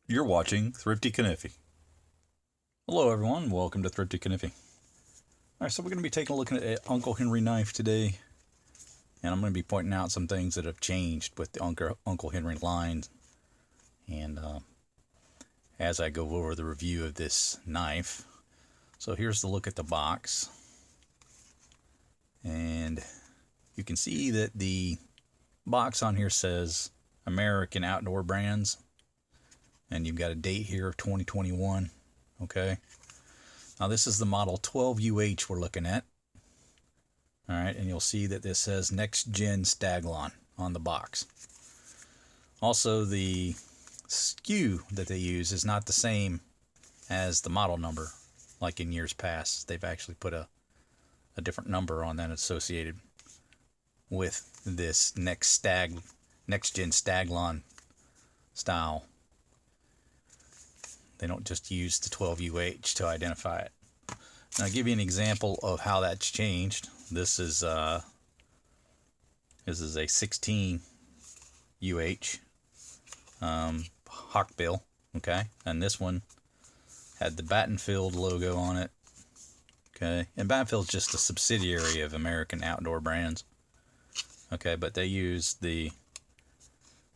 You're watching Thrifty Kaniffy. Hello everyone, welcome to Thrifty Kaniffy. Alright, so we're going to be taking a look at an Uncle Henry knife today. And I'm going to be pointing out some things that have changed with the Uncle Henry line. And as I go over the review of this knife. So here's the look at the box. And you can see that the box on here says American Outdoor Brands. And you've got a date here of 2021. Okay. Now this is the model 12UH we're looking at. Alright, and you'll see that this says Next Gen Staglon on the box. Also, the SKU that they use is not the same as the model number like in years past. They've actually put a different number on that associated with this Next Gen Staglon style. They don't just use the 12UH to identify it. Now, I'll give you an example of how that's changed. This is a 16UH Hawkbill, okay, and this one had the Battenfield logo on it, okay, and Battenfield's just a subsidiary of American Outdoor Brands, okay, but they used the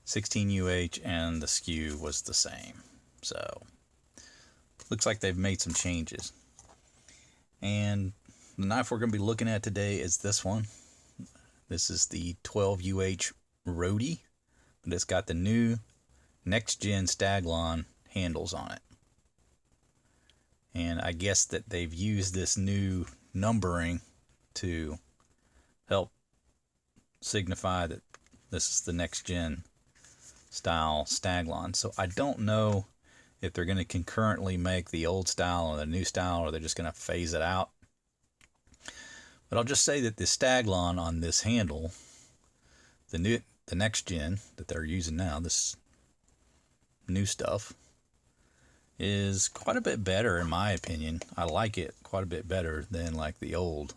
16UH and the SKU was the same, so looks like they've made some changes. And the knife we're going to be looking at today is this one. This is the 12UH Roadie, but it's got the new Next Gen Staglon handles on it. And I guess that they've used this new numbering to help signify that this is the Next Gen style Staglon. So I don't know if they're going to concurrently make the old style or the new style, or they're just going to phase it out. But I'll just say that the Staglon on this handle, the Next Gen that they're using now, this new stuff, is quite a bit better in my opinion. I like it quite a bit better than like the old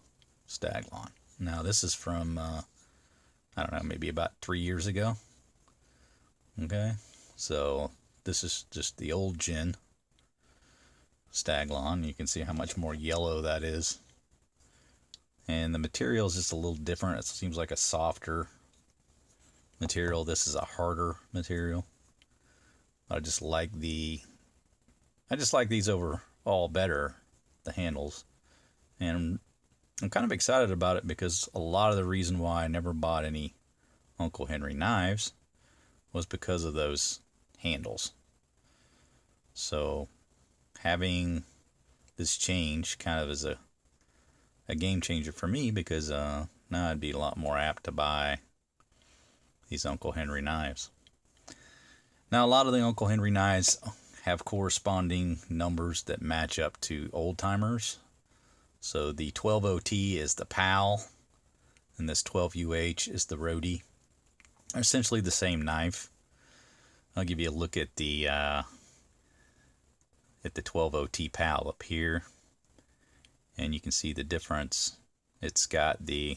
Staglon. Now this is from, I don't know, maybe about 3 years ago. Okay, so this is just the old gen Staglon. You can see how much more yellow that is. And the material is just a little different. It seems like a softer material. This is a harder material. I just like these overall better, the handles. And I'm kind of excited about it because a lot of the reason why I never bought any Uncle Henry knives was because of those handles. So having this change kind of is a game changer for me, because now I'd be a lot more apt to buy these Uncle Henry knives. Now a lot of the Uncle Henry knives have corresponding numbers that match up to old timers. So the 12OT is the PAL and this 12UH is the Roadie. They're essentially the same knife. I'll give you a look at the 12OT PAL up here, and you can see the difference. It's got the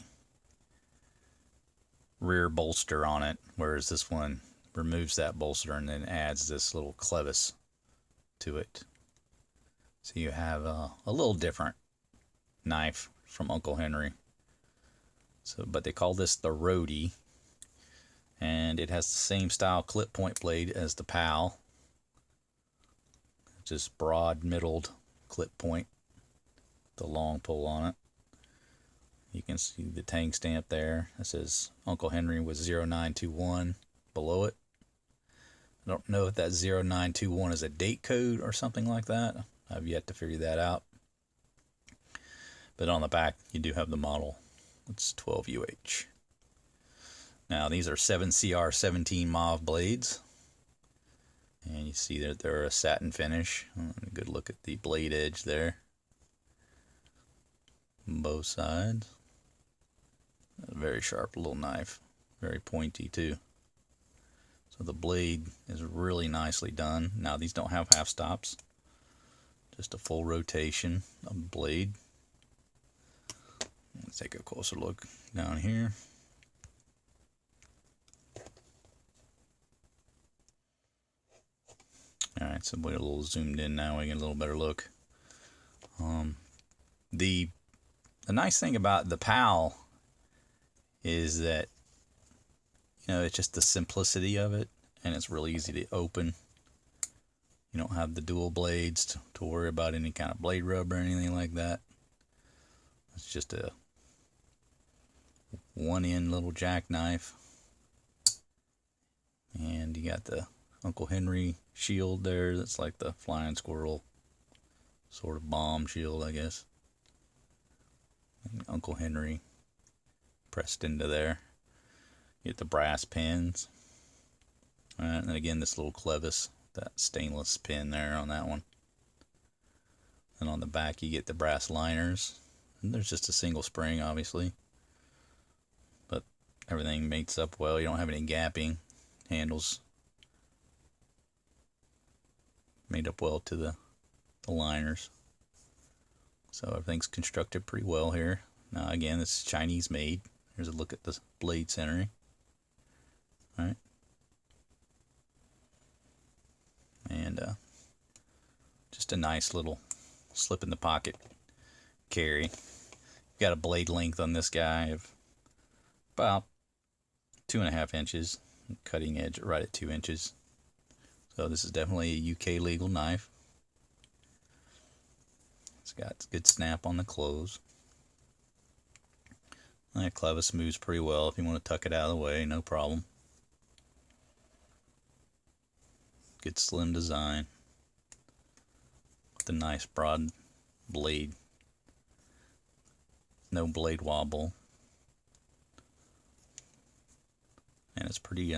rear bolster on it, whereas this one removes that bolster and then adds this little Clevis to it. So you have a little different knife from Uncle Henry. So, but they call this the Roadie, and it has the same style clip point blade as the PAL. Just broad middled clip point, the long pull on it. You can see the tang stamp there. It says Uncle Henry with 0921 below it. I don't know if that 0921 is a date code or something like that. I've yet to figure that out. But on the back you do have the model. It's 12UH. Now these are 7CR17 mauve blades. And you see that they're a satin finish. A good look at the blade edge there. Both sides. A very sharp little knife. Very pointy too. So the blade is really nicely done. Now these don't have half stops. just a full rotation of the blade. Let's take a closer look down here. Alright, so we're a little zoomed in now, we get a little better look. The nice thing about the PAL is that, you know, it's just the simplicity of it, and it's really easy to open. You don't have the dual blades to worry about any kind of blade rub or anything like that. It's just a one-end little jackknife. And you got the Uncle Henry shield there. That's like the flying squirrel sort of bomb shield, I guess. And Uncle Henry pressed into there. You get the brass pins. And then again, this little Clevis, that stainless pin there on that one. And on the back, you get the brass liners. And there's just a single spring, obviously. But everything mates up well. You don't have any gapping. Handles made up well to the liners. So everything's constructed pretty well here. Now again, this is Chinese made. Here's a look at the blade centering. Alright. And just a nice little slip in the pocket carry. Got a blade length on this guy of about 2.5 inches. Cutting edge right at 2 inches. So this is definitely a UK legal knife. It's got good snap on the close. That Clevis moves pretty well if you want to tuck it out of the way, no problem. Good slim design with a nice broad blade. No blade wobble. And it's pretty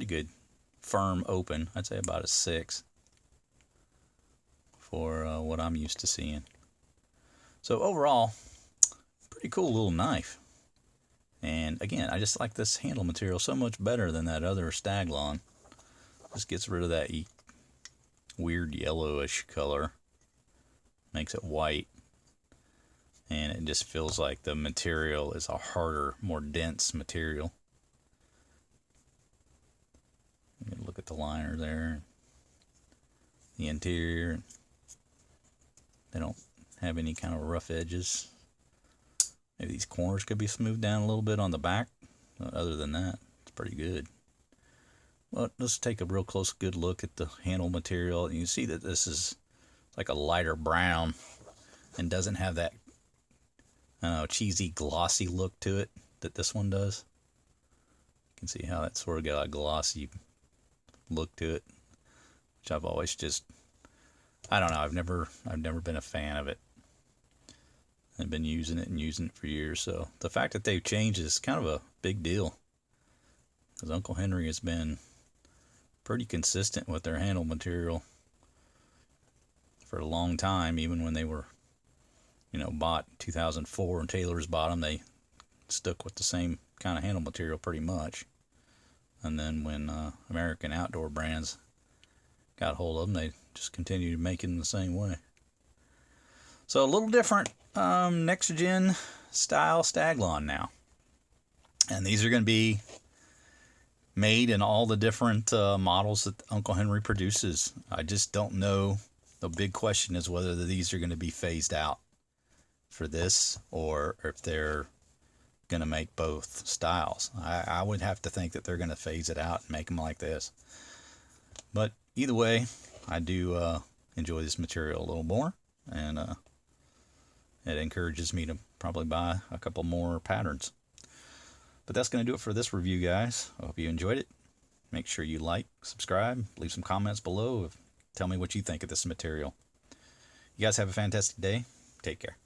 good firm open. I'd say about a 6 for what I'm used to seeing. So overall, pretty cool little knife. And again, I just like this handle material so much better than that other Staglon. Just gets rid of that weird yellowish color. Makes it white. And it just feels like the material is a harder, more dense material. Look at the liner there, the interior. They don't have any kind of rough edges. Maybe these corners could be smoothed down a little bit on the back. But other than that, it's pretty good. Well, let's take a real close, good look at the handle material. You can see that this is like a lighter brown and doesn't have that cheesy, glossy look to it that this one does. You can see how that sort of got a glossy look to it, which I've always just, I don't know, I've never been a fan of it. I've been using it for years, so the fact that they've changed is kind of a big deal, because Uncle Henry has been pretty consistent with their handle material for a long time. Even when they were, bought in 2004 and Taylor's bought them, they stuck with the same kind of handle material pretty much. And then when American outdoor brands got hold of them, they just continued making the same way. So a little different next gen style Staglon now. And these are going to be made in all the different models that Uncle Henry produces. I just don't know. The big question is whether these are going to be phased out for this, or if they're going to make both styles. I would have to think that they're going to phase it out and make them like this. But either way, I do enjoy this material a little more, and it encourages me to probably buy a couple more patterns. But that's going to do it for this review, guys. I hope you enjoyed it. Make sure you like, subscribe, leave some comments below. Tell me what you think of this material. You guys have a fantastic day. Take care.